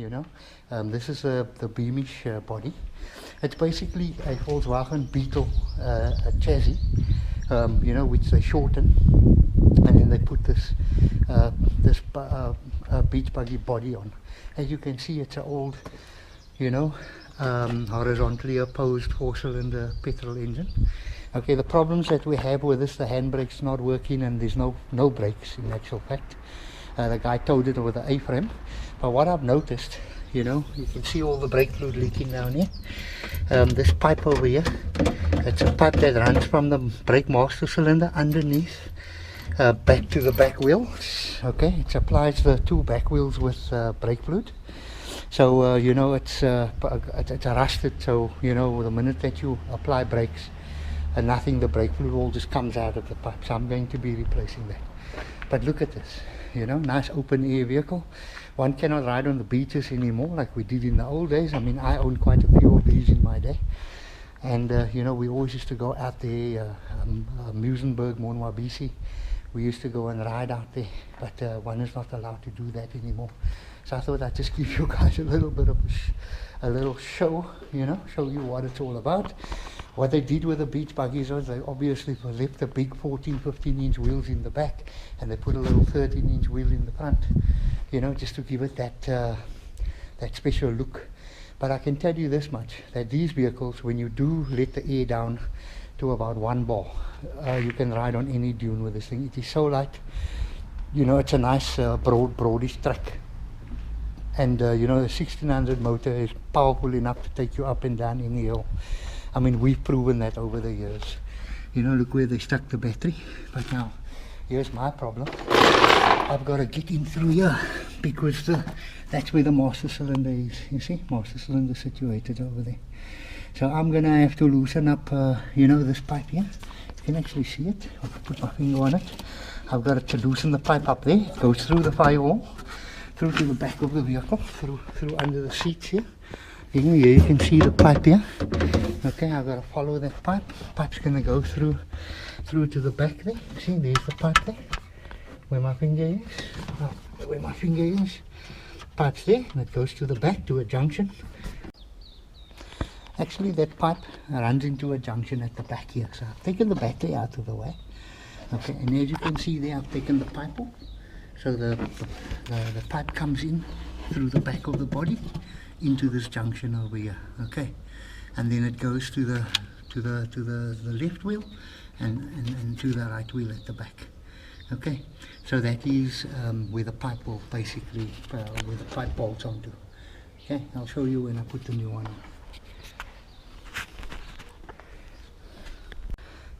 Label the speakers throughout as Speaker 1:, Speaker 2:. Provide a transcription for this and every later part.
Speaker 1: you know. This is the Beamish body. It's basically a Volkswagen Beetle chassis, you know, which they shorten, and then they put this beach buggy body on. As you can see, it's an old, you know, horizontally opposed 4-cylinder petrol engine. Okay, the problems that we have with this, the handbrake's not working and there's no brakes in actual fact. The guy towed it with an A-frame. But what I've noticed, you know, you can see all the brake fluid leaking down here. This pipe over here, it's a pipe that runs from the brake master cylinder underneath back to the back wheels. Okay, it supplies the 2 back wheels with brake fluid. So you know, it's rusted, so you know, the minute that you apply brakes and nothing, the brake fluid all just comes out of the pipe. So I'm going to be replacing that. But look at this, you know, nice open air vehicle. One cannot ride on the beaches anymore like we did in the old days. I mean, I owned quite a few of these in my day. And you know, we always used to go out there, Muizenberg, Monwabisi. We used to go and ride out there, but one is not allowed to do that anymore. So I thought I'd just give you guys a little bit of a little show, you know, show you what it's all about. What they did with the beach buggies was they obviously left the big 14-15 inch wheels in the back, and they put a little 13-inch wheel in the front, you know, just to give it that that special look. But I can tell you this much, that these vehicles, when you do let the air down to about 1 bar, you can ride on any dune with this thing. It is so light, you know, it's a nice broadish track. And you know, the 1600 motor is powerful enough to take you up and down any hill. I mean, we've proven that over the years. You know, look where they stuck the battery. But now, here's my problem. I've got to get in through here, because that's where the master cylinder is. You see, master cylinder situated over there. So I'm going to have to loosen up, you know, this pipe here. You can actually see it. I'll put my finger on it. I've got to loosen the pipe up there. It goes through the firewall, through to the back of the vehicle, through under the seats here. You know, here you can see the pipe here. Okay, I've got to follow that pipe. Pipe's going to go through to the back there. See, there's the pipe there, where my finger is. Where my finger is. Pipe's there, and it goes to the back to a junction. Actually, that pipe runs into a junction at the back here. So I've taken the battery out of the way. Okay, and as you can see there, I've taken the pipe off. So the pipe comes in through the back of the body into this junction over here. Okay, and then it goes to the left wheel and to the right wheel at the back. Okay, so that is where the pipe will basically where the pipe bolts onto. Okay, I'll show you when I put the new one on.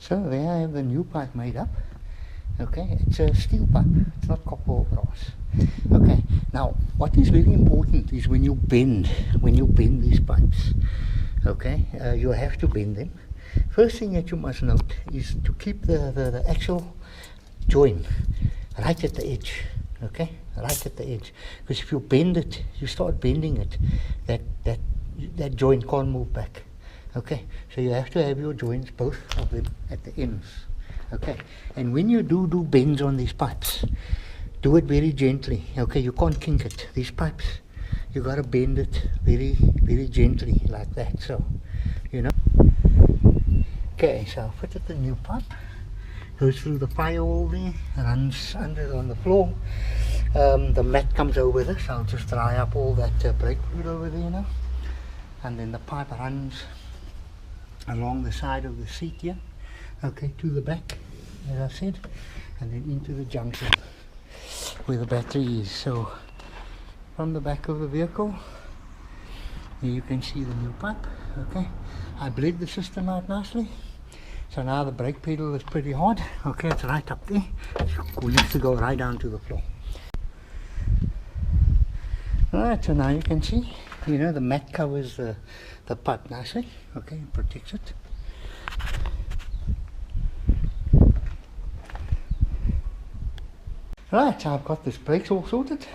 Speaker 1: So there I have the new pipe made up. Okay, it's a steel pipe, it's not copper or brass. Okay, now what is very important is when you bend these pipes, okay, you have to bend them. First thing that you must note is to keep the actual joint right at the edge, okay, right at the edge. Because if you bend it, you start bending it, that joint can't move back. Okay, so you have to have your joints, both of them, at the ends. Okay, and when you do bends on these pipes, do it very gently. Okay, you can't kink it. These pipes, you got to bend it very, very gently like that. So, you know. Okay, so I fitted the new pipe. Goes through the firewall there, runs under on the floor. The mat comes over this. I'll just dry up all that brake fluid over there now. And then the pipe runs along the side of the seat here. Okay, to the back, as I said, and then into the junction where the battery is. So from the back of the vehicle, here you can see the new pipe. Okay, I bled the system out nicely. So now the brake pedal is pretty hard. Okay, it's right up there. We need to go right down to the floor. Alright, so now you can see, you know, the mat covers the pipe nicely. Okay, and protects it. Right, so I've got this brakes all sorted.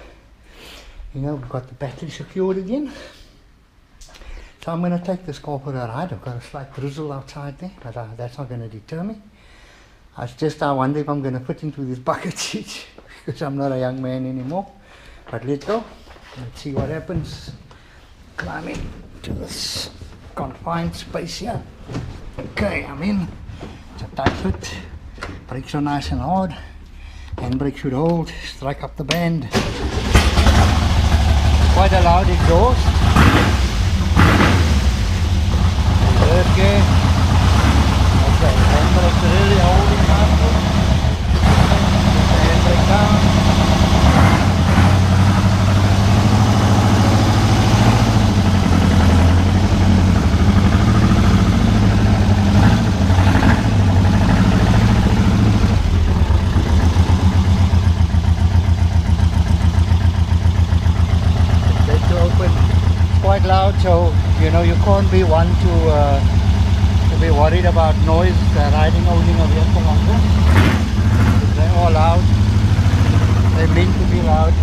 Speaker 1: You know, we've got the battery secured again. So I'm going to take this car for a ride. I've got a slight drizzle outside there, but that's not going to deter me. I wonder if I'm going to fit into this bucket seat, because I'm not a young man anymore. But let's go. Let's see what happens. Climbing to this confined space here. Okay, I'm in. It's a tight fit. Brakes are nice and hard. Handbrake should hold. Strike up the band. Quite a loud exhaust. Okay. Okay, handbrake's really holding up. Handbrake down. Quite loud, so you know you can't be one to be worried about noise riding owning a vehicle like this. They're all loud. They're meant to be loud.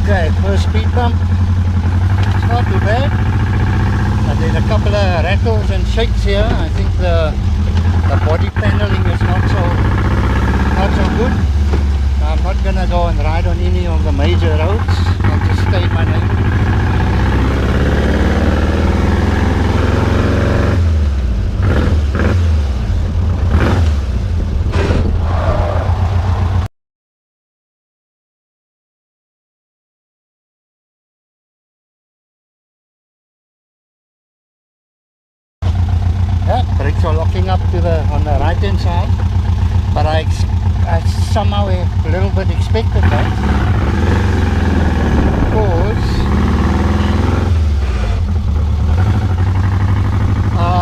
Speaker 1: Okay, first speed bump, it's not too bad. There's a couple of rattles and shakes here. I think the body paneling is not so good. I'm not gonna go and ride on any of the major roads. I'll just stay in my neighborhood. Yeah, brakes are locking up to on the right hand side, but I somehow a little bit expected that, because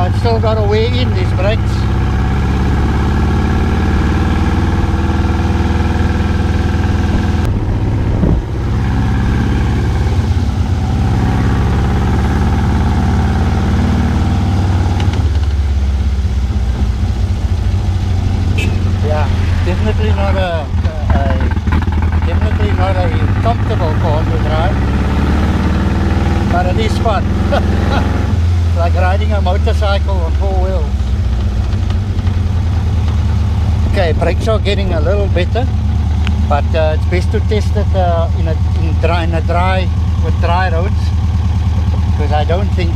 Speaker 1: it's still got a way in these brakes. Definitely not a comfortable car to drive, but it is fun. Like riding a motorcycle on four wheels. Okay, brakes are getting a little better, but it's best to test it with dry roads, because I don't think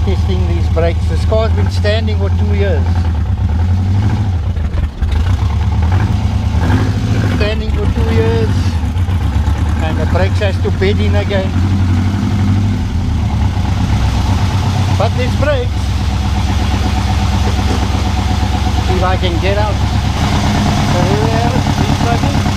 Speaker 1: testing these brakes. This car's been standing for 2 years. Standing for 2 years, and the brakes has to bed in again. But these brakes, see if I can get out. So here we have it, Beach Buggy.